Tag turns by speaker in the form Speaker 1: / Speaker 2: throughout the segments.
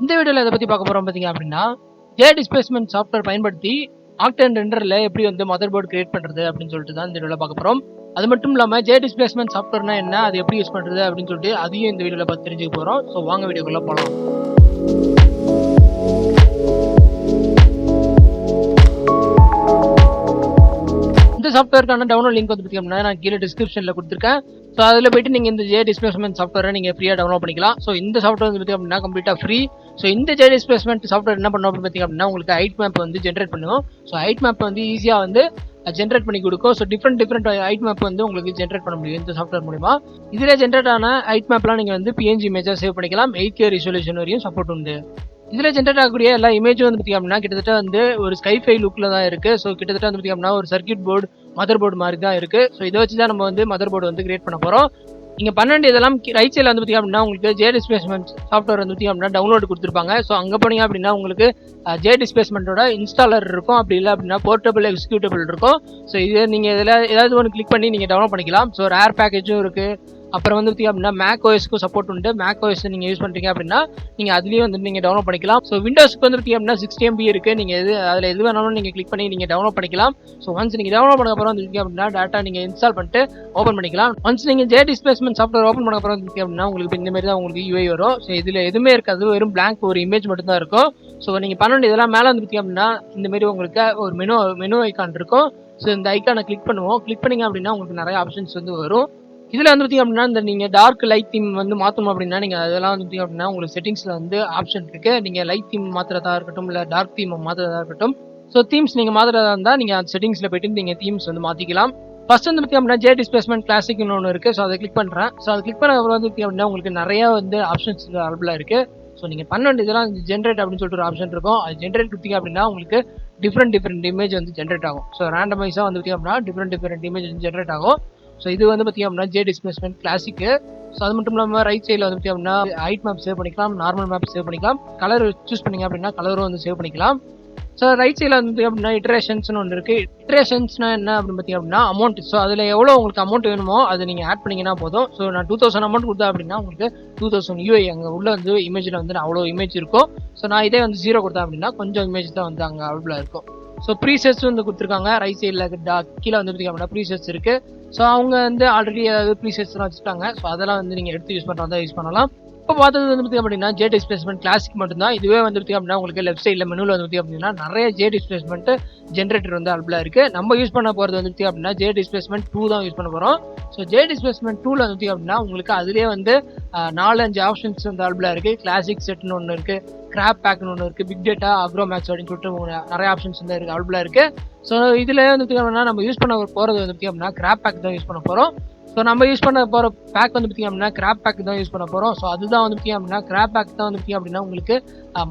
Speaker 1: இந்த வீடியோவில் எதை பற்றி பார்க்க போகிறோம் பார்த்தீங்க அப்படின்னா, JSplacement சாஃப்ட்வேர் பயன்படுத்தி Octane Renderல எப்படி வந்து மதர்போர்டு கிரியேட் பண்ணுறது அப்படின்னு சொல்லிட்டு தான் இந்த வீடியோவில் பார்க்க போகிறோம். அது மட்டும் இல்லாமல் JSplacement சாஃப்ட்வேர்னா என்ன, அது எப்படி யூஸ் பண்ணுறது அப்படின்னு சொல்லிட்டு அதையும் இந்த வீடியோவில் பார்த்து தெரிஞ்சுக்க போகிறோம். ஸோ வாங்க வீடியோக்குள்ளே போகலாம். இந்த சாஃப்ட்வேர்க்கான டவுன்லோட் லிங்க் வந்து பார்த்தீங்கன்னா நான் கீழே டிஸ்கிரிப்ஷனில் கொடுத்துருக்கேன். ஸோ அதில் போயிட்டு நீங்கள் இந்த JSplacement சாஃப்ட்வேரை நீங்கள் ஃப்ரீயாக டவுன்லோட் பண்ணிக்கலாம். ஸோ இந்த சாஃப்ட்வேர் வந்து பார்த்தீங்க அப்படின்னா கம்ப்ளீட்டாக ஃப்ரீ. ஸோ இந்த JSplacement சாஃப்ட்வேர் என்ன பண்ணும் அப்படின்னு பார்த்தீங்க அப்படின்னா உங்களுக்கு ஹைட் மேப் வந்து ஜென்ரேட் பண்ணுவோம். ஸோ ஹைட் மேப் வந்து ஈஸியாக வந்து ஜென்ரேட் பண்ணி கொடுக்கும். ஸோ டிஃப்ரெண்ட் ஹைட் மேப் வந்து உங்களுக்கு ஜென்ரேட் பண்ண முடியும் இந்த சாஃப்ட்வேர் மூலிமா. இதில் ஜென்ரேட் ஆன ஹைட் மேப்லாம் நீங்கள் வந்து PNG இமேஜாக சேவ் பண்ணிக்கலாம். 8K ரெசல்யூஷன் வரையும் சப்போர்ட் உண்டு. இதில் ஜென்ரேட் ஆகக்கூடிய எல்லா இமேஜும் வந்து பார்த்தீங்க அப்படின்னா கிட்டத்தட்ட வந்து ஒரு ஸ்கைஃபை லுக்கில் தான் இருக்குது. ஸோ கிட்டத்தட்ட வந்து பார்த்தீங்க அப்படின்னா ஒரு சர்க்யூட் போர்டு மதர்போர்டு மாதிரி தான் இருக்குது. ஸோ இதை வச்சு தான் நம்ம வந்து மதர்போர்டு வந்து கிரியேட் பண்ண போகிறோம். நீங்கள் பண்ண வேண்டியதெல்லாம் ரைட் சைடில் வந்து பார்த்தீங்க அப்படின்னா உங்களுக்கு JSplacement சாஃப்ட்வேர் வந்து பார்த்தீங்க அப்படின்னா டவுன்லோடு கொடுத்துருப்பாங்க. ஸோ அங்கே போனீங்க அப்படின்னா உங்களுக்கு JSplacement இன்ஸ்டாலர் இருக்கும். அப்படி இல்லை அப்படின்னா போர்ட்டபிள் எக்ஸிக்யூட்டபிள் இருக்கும். ஸோ இது நீங்கள் இதில் ஏதாவது ஒன்று கிளிக் பண்ணி நீங்கள் டவுன்லோட் பண்ணிக்கலாம். ஸோ ரேர் பேக்கேஜும் இருக்குது. அப்புறம் வந்து பார்த்தீங்க அப்படின்னா மேக் ஓஎஸ்க்கு சப்போர்ட் உண்டு. மேக் ஓஎஸ் நீங்கள் யூஸ் பண்ணுறீங்க அப்படின்னா நீங்கள் அதுலேயும் வந்து நீங்கள் டவுன்லோட் பண்ணிக்கலாம். ஸோ விண்டோஸ்க்கு வந்து பார்த்தீங்க அப்படின்னா 60 MB இருக்குது. நீங்கள் அதில் எது வேணாலும் நீங்கள் கிளிக் பண்ணி நீங்கள் டவுன்லோட் பண்ணிக்கலாம். ஸோ ஒன்ஸ் நீங்கள் டவுன்லோட் பண்ண அப்புறம் வந்து அப்படின்னா டேட்டா நீங்கள் இன்ஸ்டால் பண்ணிட்டு ஓப்பன் பண்ணிக்கலாம். ஒன்ஸ் நீங்கள் JSplacement சாஃப்ட்வேர் ஓப்பன் பண்ண அப்புறம் வந்து அப்படின்னா உங்களுக்கு இந்த மாதிரி தான் உங்களுக்கு UI வரும். ஸோ இதில் எதுவுமே இருக்காது, வெறும் பிளாங்க் ஒரு இமேஜ் மட்டும் தான் இருக்கும். ஸோ நீங்கள் பண்ண வேண்டியதெல்லாம் மேலே வந்து பார்த்தீங்க அப்படின்னா இந்த மாதிரி உங்களுக்கு ஒரு மெனு ஐக்கான் இருக்கும். ஸோ இந்த ஐக்கானை கிளிக் பண்ணுவோம். கிளிக் பண்ணிங்க அப்படின்னா உங்களுக்கு நிறைய ஆப்ஷன்ஸ் வந்து வரும். இதில் வந்து பார்த்தீங்க அப்படின்னா இந்த நீங்கள் டார்க் லைட் தீம் வந்து மாற்றணும் அப்படின்னா நீங்கள் அதெல்லாம் வந்து பார்த்தீங்க அப்படின்னா உங்களுக்கு செட்டிங்ஸில் வந்து ஆப்ஷன் இருக்குது. நீங்கள் லைட் தீம் மாற்றுறதா இருக்கட்டும், இல்லை டார்க் தீம் மாற்றுறதா இருக்கட்டும். ஸோ தீம்ஸ் நீங்கள் மாற்றுறதா இருந்தால் நீங்கள் அந்த செட்டிங்ஸில் போய்ட்டு நீங்கள் தீம்ஸ் வந்து மாற்றிக்கலாம். ஃபர்ஸ்ட் வந்து பார்த்தீங்க அப்படின்னா JSplacement கிளாசிக்னு ஒன்று இருக்குது. ஸோ அதை கிளிக் பண்ணுறேன். ஸோ அதை கிளிக் பண்ண அப்புறம் வந்து பார்த்தீங்க அப்படின்னா உங்களுக்கு நிறையா வந்து ஆப்ஷன்ஸ் அவைலபிளாக இருக்குது. ஸோ நீங்கள் பண்ண வேண்டியதெல்லாம் ஜென்ரேட் அப்படின்னு சொல்லிட்டு ஒரு ஆப்ஷன் இருக்கும். அது ஜென்ரேட் கொடுத்தீங்க அப்படின்னா உங்களுக்கு டிஃப்ரெண்ட் இமேஜ் வந்து ஜென்ரேட் ஆகும். ஸோ ரேண்டமைஸாக வந்து பார்த்தீங்க அப்படின்னா டிஃப்ரெண்ட் இமேஜ் வந்து ஜென்ரேட் ஆகும். ஸோ இது வந்து பார்த்தீங்க அப்படின்னா JSplacement கிளாசிக்கு. ஸோ அது மட்டும் இல்லாமல் ரைட் சைடில் வந்து பார்த்தீங்க அப்படின்னா ஹைட் மேப் சேவ் பண்ணிக்கலாம், நார்மல் மேப் சேவ் பண்ணிக்கலாம், கலர் சூஸ் பண்ணிங்க அப்படின்னா கலரும் வந்து சேவ் பண்ணிக்கலாம். ஸோ ரைட் சைடில் வந்து அப்படின்னா இட்ரேஷன்ஸ்னு ஒன்று இருக்குது. இட்ரேஷன்ஸ்னா என்ன அப்படின்னு பார்த்தீங்க அப்படின்னா அமௌண்ட். ஸோ அதில் எவ்வளோ உங்களுக்கு அமௌண்ட் வேணுமோ அதை நீங்கள் ஆட் பண்ணிங்கன்னா போதும். ஸோ நான் 2000 அமௌண்ட் கொடுத்தா அப்படின்னா உங்களுக்கு 2000 UI அங்கே உள்ள வந்து இமேஜில் வந்து அவ்வளோ இமேஜ் இருக்கும். ஸோ நான் இதே வந்து 0 கொடுத்தேன் அப்படின்னா கொஞ்சம் இமேஜ் தான் வந்து அங்கே அவைலபிளாக இருக்கும். ஸோ ப்ரீசெட்ஸ் வந்து கொடுத்துருக்காங்க. ரைட் சைடில் கீழே வந்து பார்த்தீங்க அப்படின்னா ப்ரீசெட்ஸ் இருக்குது. ஸோ அவங்க வந்து ஆல்ரெடி ஏதாவது ப்ரீசெட்ஸ்லாம் வச்சுட்டாங்க. ஸோ அதெல்லாம் வந்து நீங்கள் எடுத்து யூஸ் பண்ணுறதா யூஸ் பண்ணலாம். இப்போ பார்த்தது வந்து பார்த்தீங்க அப்படின்னா JSplacement கிளாசிக் மட்டும்தான். இதுவே வந்து பார்த்தீங்க அப்படின்னா உங்களுக்கு லெஃப்ட் சைடில் மெனுவில் வந்து பார்த்தீங்க அப்படின்னா நிறைய JSplacement ஜென்ரேட்டர் வந்து அவைலபிளாக இருக்குது. நம்ம யூஸ் பண்ண போகிறது வந்து பார்த்தீங்க அப்படின்னா JSplacement 2 தான் யூஸ் பண்ண போகிறோம். ஸோ JSplacement 2ல் வந்து பார்த்தீங்க அப்படின்னா உங்களுக்கு அதுலேயே வந்து 4-5 ஆப்ஷன்ஸ் வந்து அவைலபிளாக இருக்குது. கிளாசிக் செட்னு ஒன்று இருக்குது, கிராப் பேக்னு ஒன்று இருக்குது, பிக் டேட்டா, அக்ரோமேக்ஸ் அப்படின்னு சொல்லிட்டு நிறைய ஆப்ஷன்ஸ் வந்து அவைலபிளாக இருக்குது. ஸோ இதில் வந்து பார்த்தீங்கன்னா நம்ம யூஸ் பண்ண போகிறது வந்து பார்த்தீங்க அப்படின்னா கிராப் பேக் தான் யூஸ் பண்ண போகிறோம். ஸோ நம்ம யூஸ் பண்ண போகிற பேக் வந்து பார்த்தீங்க அப்படின்னா கிராப் பேக் தான் யூஸ் பண்ண போகிறோம். ஸோ அதுதான் வந்து பார்த்தீங்க அப்படின்னா கிராப் பேக் தான் வந்து பார்த்தீங்க அப்படின்னா உங்களுக்கு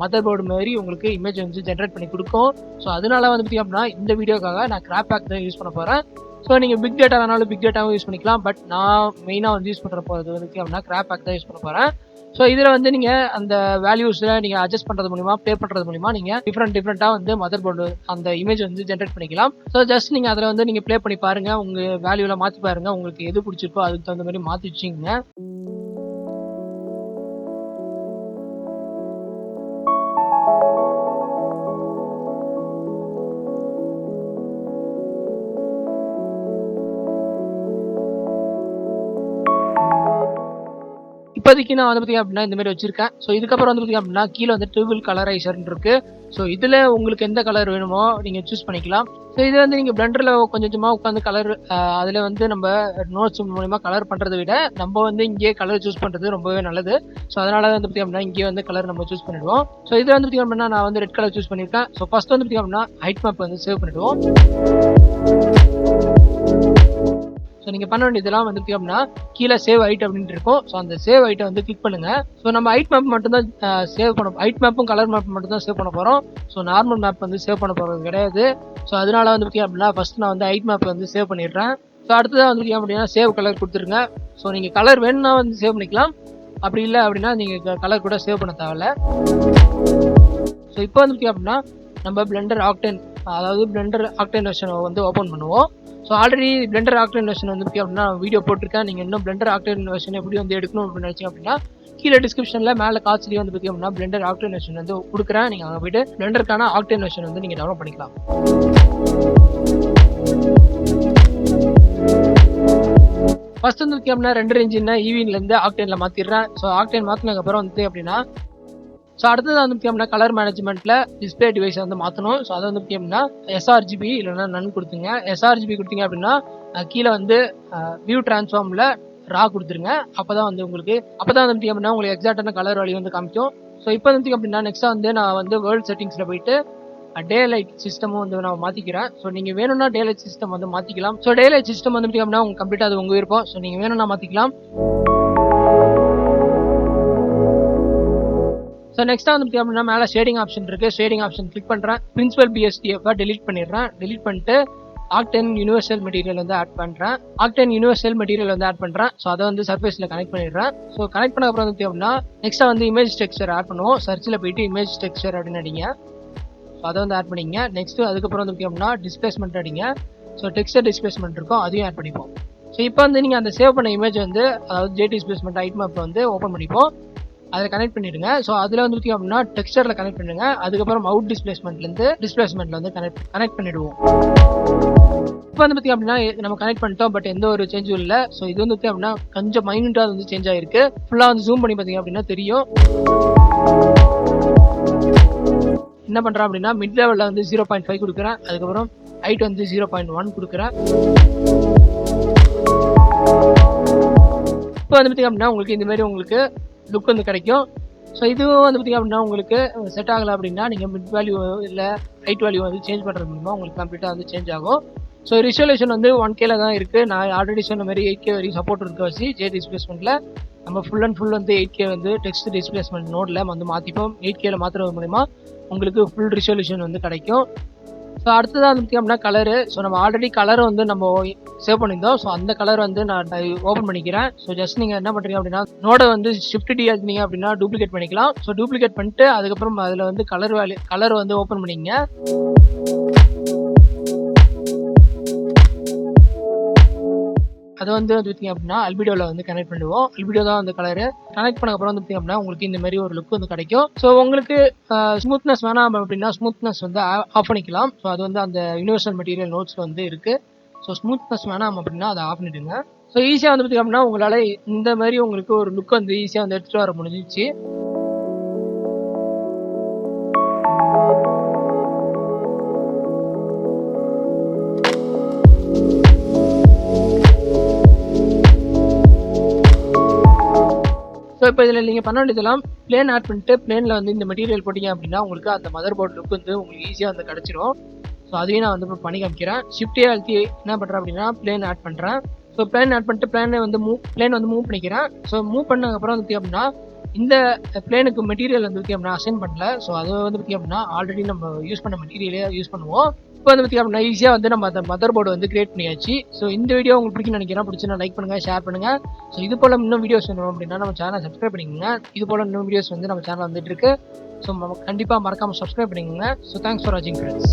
Speaker 1: மதர்போர்டு மாதிரி உங்களுக்கு இமேஜ் வந்து ஜென்ரேட் பண்ணி கொடுக்கும். ஸோ அதனால வந்து பார்த்தீங்க அப்படின்னா இந்த வீடியோக்காக நான் கிராப் பேக் தான் யூஸ் பண்ண போகிறேன். ஸோ நீங்கள் பிக் டேட்டா வேணாலும் பிக் டேட்டாவும் யூஸ் பண்ணிக்கலாம். பட் நான் மெயினாக வந்து யூஸ் பண்ணுற போகிறது வந்து பார்த்தீங்க அப்படின்னா கிராப் பேக் தான் யூஸ் பண்ண போகிறேன். ஸோ இதில் வந்து நீங்கள் அந்த வேல்யூஸில் நீங்கள் அட்ஜஸ்ட் பண்ணுறது மூலிமா, ப்ளே பண்ணுறது மூலிமா நீங்கள் டிஃப்ரெண்ட்டாக வந்து மதர்போர்டு அந்த இமேஜ் வந்து ஜென்ரேட் பண்ணிக்கலாம். ஸோ ஜஸ்ட் நீங்கள் அதில் வந்து நீங்கள் ப்ளே பண்ணி பாருங்கள், உங்கள் வேல்யூவில் மாற்றி பாருங்கள், உங்களுக்கு எது பிடிச்சிருக்கோ அதுக்கு தகுந்த மாதிரி மாற்றி வச்சிங்க. இப்போதைக்கு நான் வந்து பார்த்தீங்க அப்படின்னா இந்த மாதிரி வச்சிருக்கேன். ஸோ இதுக்கப்புறம் வந்து பார்த்தீங்க அப்படின்னா கீழே வந்து ட்ரிபிள் கலரைசர்னு இருக்குது. ஸோ இதில் உங்களுக்கு எந்த கலர் வேணுமோ நீங்கள் சூஸ் பண்ணிக்கலாம். ஸோ இது வந்து நீங்கள் பிளெண்டரில் கொஞ்சமாக உட்காந்து கலர் அதில் வந்து நம்ம நோட்ஸ் மூலிமா கலர் பண்ணுறதை விட நம்ம வந்து இங்கேயே கலர் சூஸ் பண்ணுறது ரொம்பவே நல்லது. ஸோ அதனால தான் வந்து பார்த்தீங்க அப்படின்னா இங்கேயே வந்து கலர் நம்ம சூஸ் பண்ணிடுவோம். ஸோ இதில் வந்து பார்த்தீங்க அப்படின்னா நான் வந்து ரெட் கலர் சூஸ் பண்ணியிருக்கேன். ஸோ ஃபர்ஸ்ட் வந்து பார்த்தீங்க அப்படின்னா ஹைட் மேப் வந்து சேவ் பண்ணிடுவோம். ஸோ நீங்கள் பண்ண வேண்டியதெல்லாம் வந்து பார்த்தீங்க அப்படின்னா கீழே சேவ் ஹைட் அப்படின்ட்டு இருக்கும். ஸோ அந்த சேவ் ஹைட்டை வந்து கிளிக் பண்ணுங்கள். ஸோ நம்ம ஹைட் மேப் மட்டும்தான் சேவ் பண்ண, ஹைட் மேப்பும் கலர் மேப் மட்டும் தான் சேவ் பண்ண போகிறோம். ஸோ நார்மல் மேப் வந்து சேவ் பண்ண போகிறது கிடையாது. ஸோ அதனால வந்து பார்த்தீங்க அப்படின்னா ஃபர்ஸ்ட் நான் வந்து ஹைட் மேப் வந்து சேவ் பண்ணிடுறேன். ஸோ அடுத்ததாக வந்து பார்த்தீங்க அப்படின்னா சேவ் கலர் கொடுத்துருங்க. ஸோ நீங்கள் கலர் வேணும்னா வந்து சேவ் பண்ணிக்கலாம், அப்படி இல்லை அப்படின்னா நீங்கள் கலர் கூட சேவ் பண்ண தேவையில்ல. ஸோ இப்போ வந்து பார்த்தீங்க அப்படின்னா நம்ம பிளெண்டர் Octane, அதாவது பிளெண்டர் Octane வெர்ஷனை வந்து ஓப்பன் பண்ணுவோம். So already Blender octane version வந்து அப்படின்னா வீடியோ போட்டிருக்கேன். நீங்கள் இன்னும் பிளெண்டர் ஆக்டேன் வெர்ஷன் எப்படி வந்து எடுக்கணும் அப்படின்னு நினச்சிங்க அப்படின்னா கீழே டிஸ்கிரிப்ஷனில் மேலே காட்சிலேயே வந்து பற்றி அப்படின்னா பிளெண்டர் ஆக்டேன் வெர்ஷன் வந்து கொடுக்குறேன். நீங்கள் அங்கே போய்ட்டு பிளெண்டருக்கான ஆக்டேன் வெர்ஷன் வந்து நீங்கள் டவுன்லோட் பண்ணிக்கலாம். ஃபர்ஸ்ட் வந்து அப்படின்னா ரெண்டர் இன்ஜின் ஈவின்லேருந்து ஆக்டேனில் மாற்றிடுறேன். ஸோ ஆக்டேன் மாற்றினதுக்கப்புறம் வந்து அப்படின்னா ஸோ அடுத்தது வந்து அப்படின்னா கலர் மேனேஜ்மெண்ட்டில் டிஸ்பிளே டிவைஸை வந்து மாற்றணும். ஸோ அதை வந்து அப்படின்னா எஸ்ஆர்ஜிபி இல்லைன்னா நன் கொடுத்துங்க. எஸ்ஆர்ஜிபி கொடுத்தீங்க அப்படின்னா கீழே வந்து வியூ டிரான்ஸ்ஃபார்மில் ரா கொடுத்துருங்க. அப்போ தான் வந்து உங்களுக்கு வந்து அப்படின்னா உங்களுக்கு எக்ஸாக்டான கலர் வேல்யூ வந்து காமிக்கும். ஸோ இப்போ வந்து அப்படின்னா நெக்ஸ்ட்டாக வந்து நான் வந்து வேர்ல்ட் செட்டிங்ஸில் போயிட்டு டே லைட் சிஸ்டமும் வந்து நான் மாற்றிக்கிறேன். ஸோ நீங்கள் வேணும்னா டே லைட் சிஸ்டம் வந்து மாற்றிக்கலாம். ஸோ டே லைட் சிஸ்டம் வந்து அப்படின்னா உங்களுக்கு கம்ப்ளீட்டாக அது உங்கள் விருப்பம். ஸோ நீங்கள் வேணும்னா மாற்றிக்கலாம். ஸோ நெக்ஸ்ட்டாக வந்து அப்படின்னா மேலே ஷேடிங் ஆப்ஷன் இருக்குது. ஷேடிங் ஆப்ஷன் கிளிக் பண்ணுறேன். பிரின்சிபல் பிஎஸ்டிஎஃப் டெலிட் பண்ணிடுறேன். டெலிட் பண்ணிட்டு ஆக்டேன் யூனிவர்சல் மெட்டீரியல் வந்து ஆட் பண்ணுறேன். ஆக்டேன் யூனிவர்சல் மெட்டீரியல் வந்து ஆட் பண்ணுறேன். ஸோ அதை வந்து சர்ஃபேஸில் கனெக்ட் பண்ணிடுறேன். ஸோ கனெக்ட் பண்ண அப்புறம் வந்து அப்படின்னா நெக்ஸ்ட்டாக வந்து இமேஜ் டெக்ஸ்சர் ஆட் பண்ணுவோம். சர்ச்சில் போயிட்டு இமேஜ் டெக்ஸ்சர் அப்படின்னு அடிங்க. ஸோ அதை வந்து ஆட் பண்ணிங்க. நெக்ஸ்ட்டு அதுக்கப்புறம் வந்து அப்படின்னா டிஸ்பிளேஸ்மெண்ட் அடிங்க. ஸோ டெக்ஸ்சர் டிஸ்பிளேஸ்மெண்ட் இருக்கும், அதையும் ஆட் பண்ணிப்போம். ஸோ இப்போ வந்து நீங்கள் அந்த சேவ் பண்ண இமேஜ் வந்து அதாவது JSplacement ஐட் மேப் வந்து ஓப்பன் பண்ணிப்போம். அதில் கனெக்ட் பண்ணிடுங்க. ஸோ அதில் வந்து அப்படின்னா டெக்ஸ்சரில் கனெக்ட் பண்ணுங்க. அதுக்கப்புறம் அவுட் டிஸ்பிளேஸ்மெண்ட்ல வந்து கனெக்ட் பண்ணிடுவோம். இப்போ வந்து பார்த்திங்க அப்படின்னா நம்ம கனெக்ட் பண்ணிட்டோம், பட் எந்த ஒரு சேஞ்சும் இல்லை. ஸோ இது வந்து அப்படின்னா கொஞ்சம் மைனூட்டாக வந்து சேஞ்ச் ஆகிருக்கு. ஃபுல்லாக வந்து ஜூம் பண்ணி பார்த்தீங்க அப்படின்னா தெரியும். என்ன பண்ணுறேன் அப்படின்னா மிட் லெவலில் வந்து 0.5 கொடுக்குறேன். அதுக்கப்புறம் ஹைட் வந்து 0.1 கொடுக்குறேன். இப்போ வந்து பார்த்திங்க அப்படின்னா உங்களுக்கு இந்த மாதிரி உங்களுக்கு லுக் வந்து கிடைக்கும். ஸோ இதுவும் வந்து பார்த்திங்க அப்படின்னா உங்களுக்கு செட் ஆகலை அப்படின்னா நீங்கள் மிட் வேல்யூ இல்லை ஹைட் வேல்யூ வந்து சேஞ்ச் பண்ணுறது மூலமாக உங்களுக்கு கம்ப்ளீட்டாக வந்து சேஞ்ச் ஆகும். ஸோ ரிசல்யூஷன் வந்து 1K தான் இருக்குது. நான் ஆல்ரெடி சொன்ன மாதிரி 8K வரைக்கும் சப்போர்ட் இருக்க வச்சு JSplacement நம்ம ஃபுல் அண்ட் ஃபுல் வந்து 8K வந்து டெக்ஸ்ட் டிஸ்பிளேஸ்மெண்ட் நோடில் வந்து மாற்றிப்போம். 8Kல மாற்றுறது மூலிமா உங்களுக்கு ஃபுல் ரிசல்யூஷன் வந்து கிடைக்கும். ஸோ அடுத்ததாக வந்து அப்படின்னா கலரு. ஸோ நம்ம ஆல்ரெடி கலரை வந்து நம்ம சேவ் பண்ணியிருந்தோம். ஸோ அந்த கலர் வந்து நான் ஓப்பன் பண்ணிக்கிறேன். ஸோ ஜஸ்ட் நீங்கள் என்ன பண்ணுறீங்க அப்படின்னா நோடை வந்து Shift D ஆகினீங்க அப்படின்னா டூப்ளிகேட் பண்ணிக்கலாம். ஸோ டூப்ளிகேட் பண்ணிட்டு அதுக்கப்புறம் அதில் வந்து கலர் வந்து ஓப்பன் பண்ணிங்க. அதை வந்து பார்த்திங்க அப்படின்னா அல்பிடோவில் வந்து கனெக்ட் பண்ணுவோம். அல்பிடோ தான் வந்து கலரு. கனெக்ட் பண்ண அப்புறம் வந்து பார்த்திங்க அப்படின்னா உங்களுக்கு இந்த மாதிரி ஒரு லுக் வந்து கிடைக்கும். ஸோ உங்களுக்கு ஸ்மூத்னஸ் வேணாம் அப்படின்னா ஸ்மூத்னஸ் வந்து ஆஃப் பண்ணிக்கலாம். ஸோ அது வந்து அந்த யூனிவர்சல் மெட்டீரியல் நோட்ஸில் வந்து இருக்குது. ஸோ ஸ்மூத்னஸ் வேணாம் அப்படின்னா அதை ஆஃப் பண்ணிடுங்க. ஸோ ஈஸியாக வந்து பார்த்திங்க அப்படின்னா உங்களால் இந்த மாதிரி உங்களுக்கு ஒரு லுக் வந்து ஈஸியாக வந்து எடுத்துகிட்டு வர முடிஞ்சிச்சு. ஸோ இப்போ இதில் நீங்கள் பண்ண வேண்டியதெல்லாம் பிளேன் ஆட் பண்ணிட்டு பிளேனில் வந்து இந்த மெட்டீரியல் போட்டிங்க அப்படின்னா உங்களுக்கு அந்த மதர்போர்ட் லுக் வந்து உங்களுக்கு ஈஸியாக வந்து கிடச்சிரும். ஸோ அதையும் நான் வந்து பண்ணி காமிக்கிறேன். Shift A அழுத்தி என்ன பண்ணுறேன் அப்படின்னா பிளேன் ஆட் பண்ணுறேன். ஸோ பிளேன் ஆட் பண்ணிட்டு பிளேன் வந்து மூவ் பண்ணிக்கிறேன். ஸோ மூவ் பண்ணதுக்கப்புறம் வந்து அப்படின்னா இந்த பிளேனுக்கு மெட்டீரியல் வந்து அப்படின்னா அசைன் பண்ணல. ஸோ அது வந்து அப்படின்னா ஆல்ரெடி நம்ம யூஸ் பண்ண மெட்டீரியலே யூஸ் பண்ணுவோம். இப்போ வந்து அப்படின்னா ஈஸியாக வந்து நம்ம அந்த மதர்போர்டு வந்து கிரியேட் பண்ணியாச்சு. ஸோ இந்த வீடியோ உங்களுக்கு பிடிக்கும் நினைக்கிறேன். பிடிச்சினா லைக் பண்ணுங்கள், ஷேர் பண்ணுங்கள். ஸோ இது போல் இன்னும் வீடியோஸ் வேணும் அப்படின்னா நம்ம சேனலை சப்ஸ்கிரைப் பண்ணிக்கோங்க. இது போல் இன்னும் வீடியோஸ் வந்து நம்ம சேனல் வந்துட்டு இருக்கு. ஸோ கண்டிப்பாக மறக்காமல் சப்ஸ்கிரைப் பண்ணிக்கோங்க. ஸோ தேங்க்ஸ் ஃபார் வாட்சிங் ஃப்ரெண்ட்ஸ்.